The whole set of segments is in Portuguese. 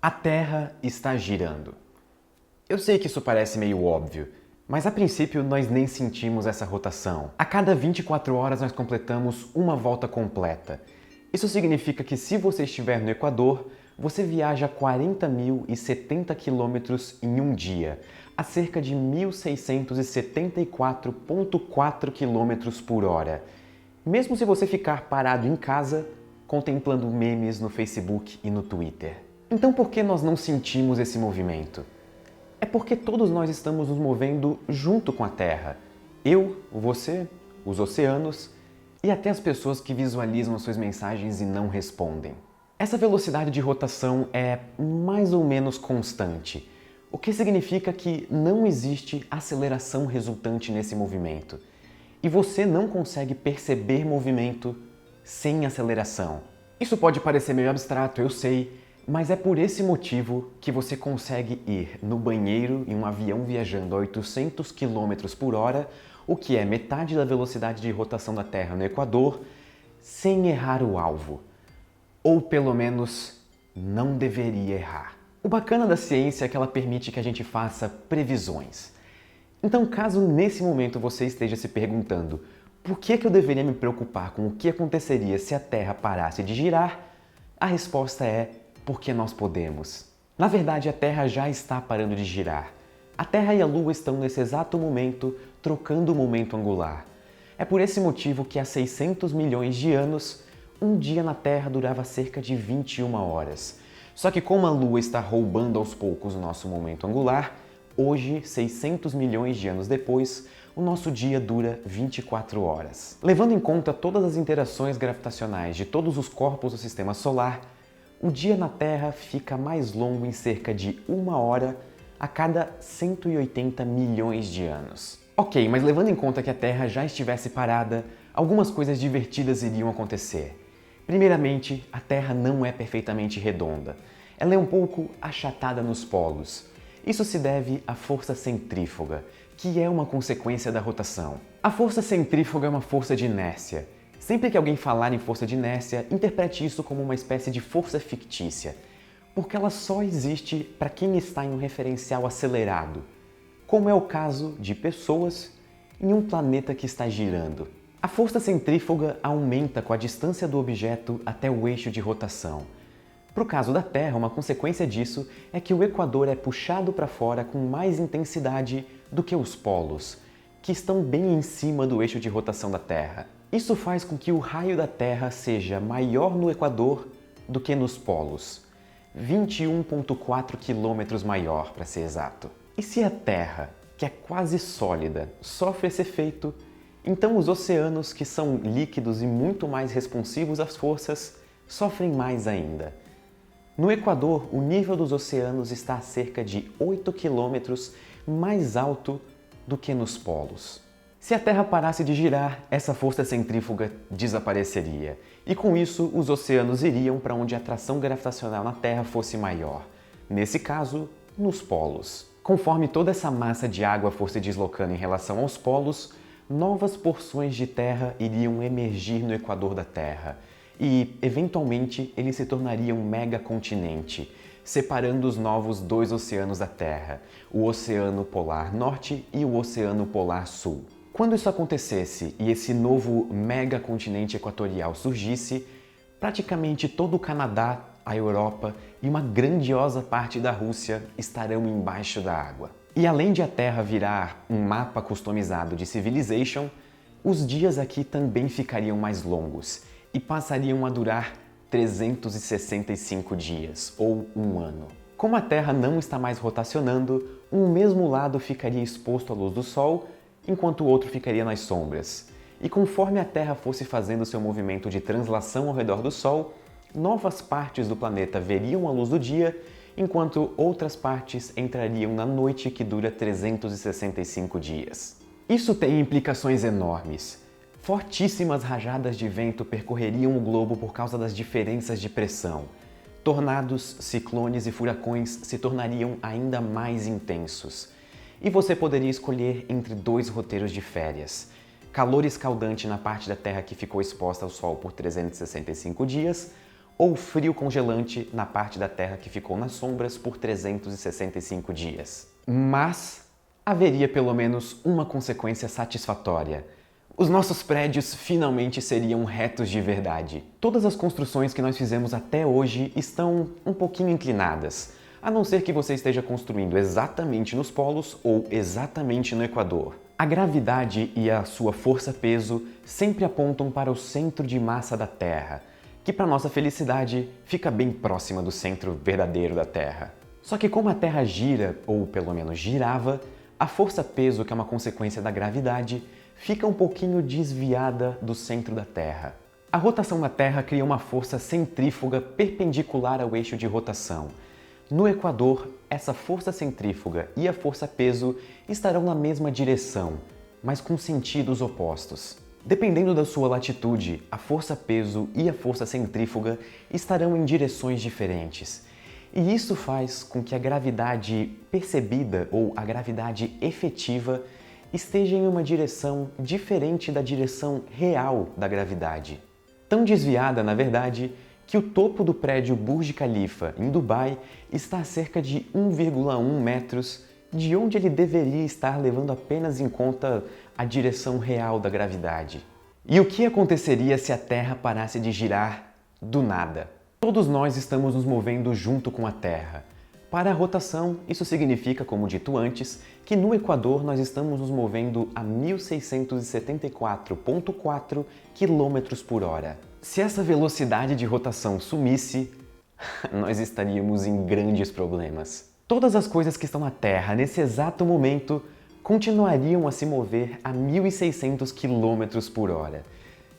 A Terra está girando. Eu sei que isso parece meio óbvio, mas a princípio nós nem sentimos essa rotação. A cada 24 horas nós completamos uma volta completa. Isso significa que se você estiver no Equador, você viaja 40.070 quilômetros em um dia, a cerca de 1.674,4 quilômetros por hora. Mesmo se você ficar parado em casa, contemplando memes no Facebook e no Twitter. Então por que nós não sentimos esse movimento? É porque todos nós estamos nos movendo junto com a Terra. Eu, você, os oceanos e até as pessoas que visualizam as suas mensagens e não respondem. Essa velocidade de rotação é mais ou menos constante, o que significa que não existe aceleração resultante nesse movimento. E você não consegue perceber movimento sem aceleração. Isso pode parecer meio abstrato, eu sei, mas é por esse motivo que você consegue ir no banheiro em um avião viajando a 800 km por hora, o que é metade da velocidade de rotação da Terra no Equador, sem errar o alvo. Ou pelo menos, não deveria errar. O bacana da ciência é que ela permite que a gente faça previsões. Então, caso nesse momento você esteja se perguntando por que eu deveria me preocupar com o que aconteceria se a Terra parasse de girar, a resposta é porque nós podemos. Na verdade, a Terra já está parando de girar. A Terra e a Lua estão nesse exato momento trocando o momento angular. É por esse motivo que há 600 milhões de anos, um dia na Terra durava cerca de 21 horas. Só que como a Lua está roubando aos poucos o nosso momento angular, hoje, 600 milhões de anos depois, o nosso dia dura 24 horas. Levando em conta todas as interações gravitacionais de todos os corpos do Sistema Solar, o dia na Terra fica mais longo em cerca de 1 hora a cada 180 milhões de anos. Ok, mas levando em conta que a Terra já estivesse parada, algumas coisas divertidas iriam acontecer. Primeiramente, a Terra não é perfeitamente redonda. Ela é um pouco achatada nos polos. Isso se deve à força centrífuga, que é uma consequência da rotação. A força centrífuga é uma força de inércia. Sempre que alguém falar em força de inércia, interprete isso como uma espécie de força fictícia, porque ela só existe para quem está em um referencial acelerado, como é o caso de pessoas em um planeta que está girando. A força centrífuga aumenta com a distância do objeto até o eixo de rotação. Para o caso da Terra, uma consequência disso é que o Equador é puxado para fora com mais intensidade do que os polos, que estão bem em cima do eixo de rotação da Terra. Isso faz com que o raio da Terra seja maior no Equador do que nos polos. 21,4 quilômetros maior, para ser exato. E se a Terra, que é quase sólida, sofre esse efeito, então os oceanos, que são líquidos e muito mais responsivos às forças, sofrem mais ainda. No Equador, o nível dos oceanos está a cerca de 8 quilômetros mais alto do que nos polos. Se a Terra parasse de girar, essa força centrífuga desapareceria. E com isso, os oceanos iriam para onde a atração gravitacional na Terra fosse maior. Nesse caso, nos polos. Conforme toda essa massa de água for se deslocando em relação aos polos, novas porções de terra iriam emergir no equador da Terra. E, eventualmente, ele se tornaria um megacontinente, separando os novos dois oceanos da Terra, o Oceano Polar Norte e o Oceano Polar Sul. Quando isso acontecesse e esse novo megacontinente equatorial surgisse, praticamente todo o Canadá, a Europa e uma grandiosa parte da Rússia estarão embaixo da água. E além de a Terra virar um mapa customizado de Civilization, os dias aqui também ficariam mais longos e passariam a durar 365 dias, ou um ano. Como a Terra não está mais rotacionando, um mesmo lado ficaria exposto à luz do Sol, enquanto o outro ficaria nas sombras. E conforme a Terra fosse fazendo seu movimento de translação ao redor do Sol, novas partes do planeta veriam a luz do dia, enquanto outras partes entrariam na noite que dura 365 dias. Isso tem implicações enormes. Fortíssimas rajadas de vento percorreriam o globo por causa das diferenças de pressão. Tornados, ciclones e furacões se tornariam ainda mais intensos. E você poderia escolher entre dois roteiros de férias. Calor escaldante na parte da Terra que ficou exposta ao Sol por 365 dias, ou frio congelante na parte da Terra que ficou nas sombras por 365 dias. Mas haveria pelo menos uma consequência satisfatória. Os nossos prédios finalmente seriam retos de verdade. Todas as construções que nós fizemos até hoje estão um pouquinho inclinadas, a não ser que você esteja construindo exatamente nos polos ou exatamente no Equador. A gravidade e a sua força-peso sempre apontam para o centro de massa da Terra, que para nossa felicidade fica bem próxima do centro verdadeiro da Terra. Só que como a Terra gira, ou pelo menos girava, a força-peso, que é uma consequência da gravidade, fica um pouquinho desviada do centro da Terra. A rotação da Terra cria uma força centrífuga perpendicular ao eixo de rotação. No Equador, essa força centrífuga e a força-peso estarão na mesma direção, mas com sentidos opostos. Dependendo da sua latitude, a força-peso e a força centrífuga estarão em direções diferentes. E isso faz com que a gravidade percebida ou a gravidade efetiva esteja em uma direção diferente da direção real da gravidade. Tão desviada, na verdade, que o topo do prédio Burj Khalifa, em Dubai, está a cerca de 1,1 metros de onde ele deveria estar, levando apenas em conta a direção real da gravidade. E o que aconteceria se a Terra parasse de girar do nada? Todos nós estamos nos movendo junto com a Terra. Para a rotação, isso significa, como dito antes, que no Equador nós estamos nos movendo a 1674,4 km por hora. Se essa velocidade de rotação sumisse, nós estaríamos em grandes problemas. Todas as coisas que estão na Terra nesse exato momento continuariam a se mover a 1600 km por hora.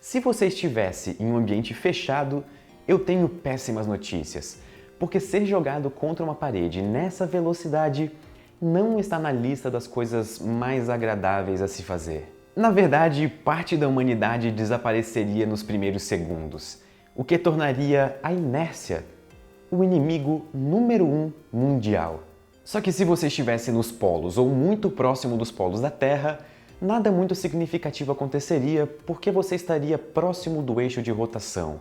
Se você estivesse em um ambiente fechado, eu tenho péssimas notícias, porque ser jogado contra uma parede nessa velocidade não está na lista das coisas mais agradáveis a se fazer. Na verdade, parte da humanidade desapareceria nos primeiros segundos, o que tornaria a inércia o inimigo número 1 mundial. Só que se você estivesse nos polos ou muito próximo dos polos da Terra, nada muito significativo aconteceria porque você estaria próximo do eixo de rotação.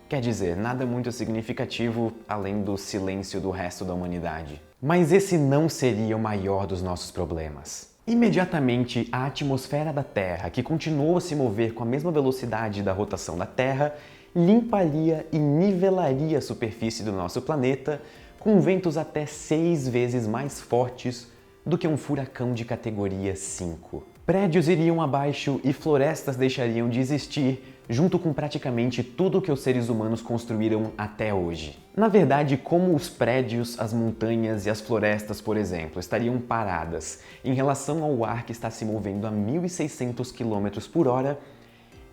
Quer dizer, nada muito significativo além do silêncio do resto da humanidade. Mas esse não seria o maior dos nossos problemas. Imediatamente, a atmosfera da Terra, que continuou a se mover com a mesma velocidade da rotação da Terra, limparia e nivelaria a superfície do nosso planeta com ventos até 6 vezes mais fortes do que um furacão de categoria 5. Prédios iriam abaixo e florestas deixariam de existir, junto com praticamente tudo que os seres humanos construíram até hoje. Na verdade, como os prédios, as montanhas e as florestas, por exemplo, estariam paradas em relação ao ar que está se movendo a 1600 km por hora,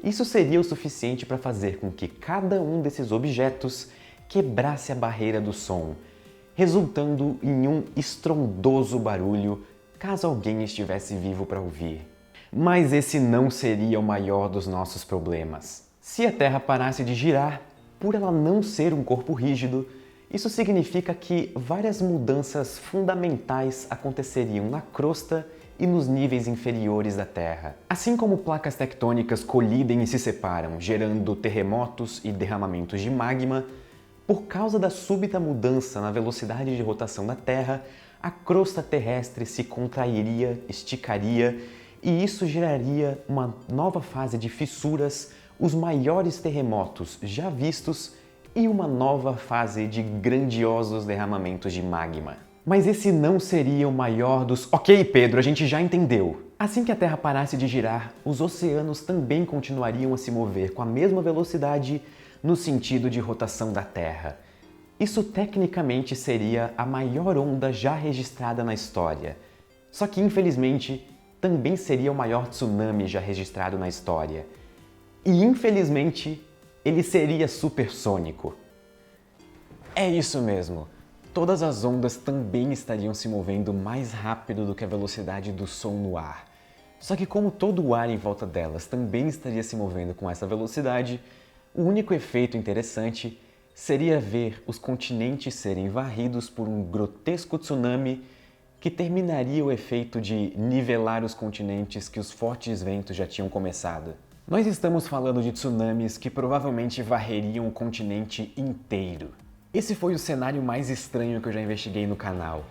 isso seria o suficiente para fazer com que cada um desses objetos quebrasse a barreira do som, resultando em um estrondoso barulho caso alguém estivesse vivo para ouvir. Mas esse não seria o maior dos nossos problemas. Se a Terra parasse de girar, por ela não ser um corpo rígido, isso significa que várias mudanças fundamentais aconteceriam na crosta e nos níveis inferiores da Terra. Assim como placas tectônicas colidem e se separam, gerando terremotos e derramamentos de magma, por causa da súbita mudança na velocidade de rotação da Terra, a crosta terrestre se contrairia, esticaria, e isso geraria uma nova fase de fissuras, os maiores terremotos já vistos e uma nova fase de grandiosos derramamentos de magma. Mas esse não seria o maior dos... Ok, Pedro, a gente já entendeu. Assim que a Terra parasse de girar, os oceanos também continuariam a se mover com a mesma velocidade no sentido de rotação da Terra. Isso tecnicamente seria a maior onda já registrada na história. Só que, infelizmente, também seria o maior tsunami já registrado na história. E, infelizmente, ele seria supersônico. É isso mesmo. Todas as ondas também estariam se movendo mais rápido do que a velocidade do som no ar. Só que como todo o ar em volta delas também estaria se movendo com essa velocidade, o único efeito interessante seria ver os continentes serem varridos por um grotesco tsunami que terminaria o efeito de nivelar os continentes que os fortes ventos já tinham começado. Nós estamos falando de tsunamis que provavelmente varreriam o continente inteiro. Esse foi o cenário mais estranho que eu já investiguei no canal.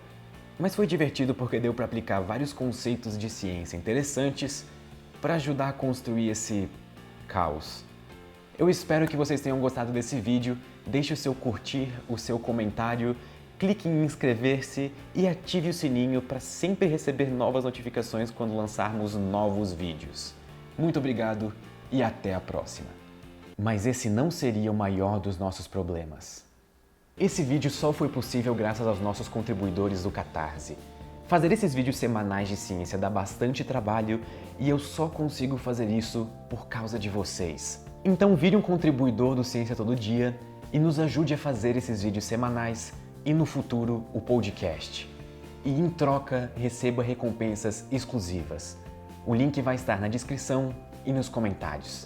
Mas foi divertido porque deu para aplicar vários conceitos de ciência interessantes para ajudar a construir esse caos. Eu espero que vocês tenham gostado desse vídeo. Deixe o seu curtir, o seu comentário, clique em inscrever-se e ative o sininho para sempre receber novas notificações quando lançarmos novos vídeos. Muito obrigado e até a próxima. Mas esse não seria o maior dos nossos problemas. Esse vídeo só foi possível graças aos nossos contribuidores do Catarse. Fazer esses vídeos semanais de ciência dá bastante trabalho e eu só consigo fazer isso por causa de vocês. Então vire um contribuidor do Ciência Todo Dia e nos ajude a fazer esses vídeos semanais e no futuro o podcast. E em troca receba recompensas exclusivas. O link vai estar na descrição e nos comentários.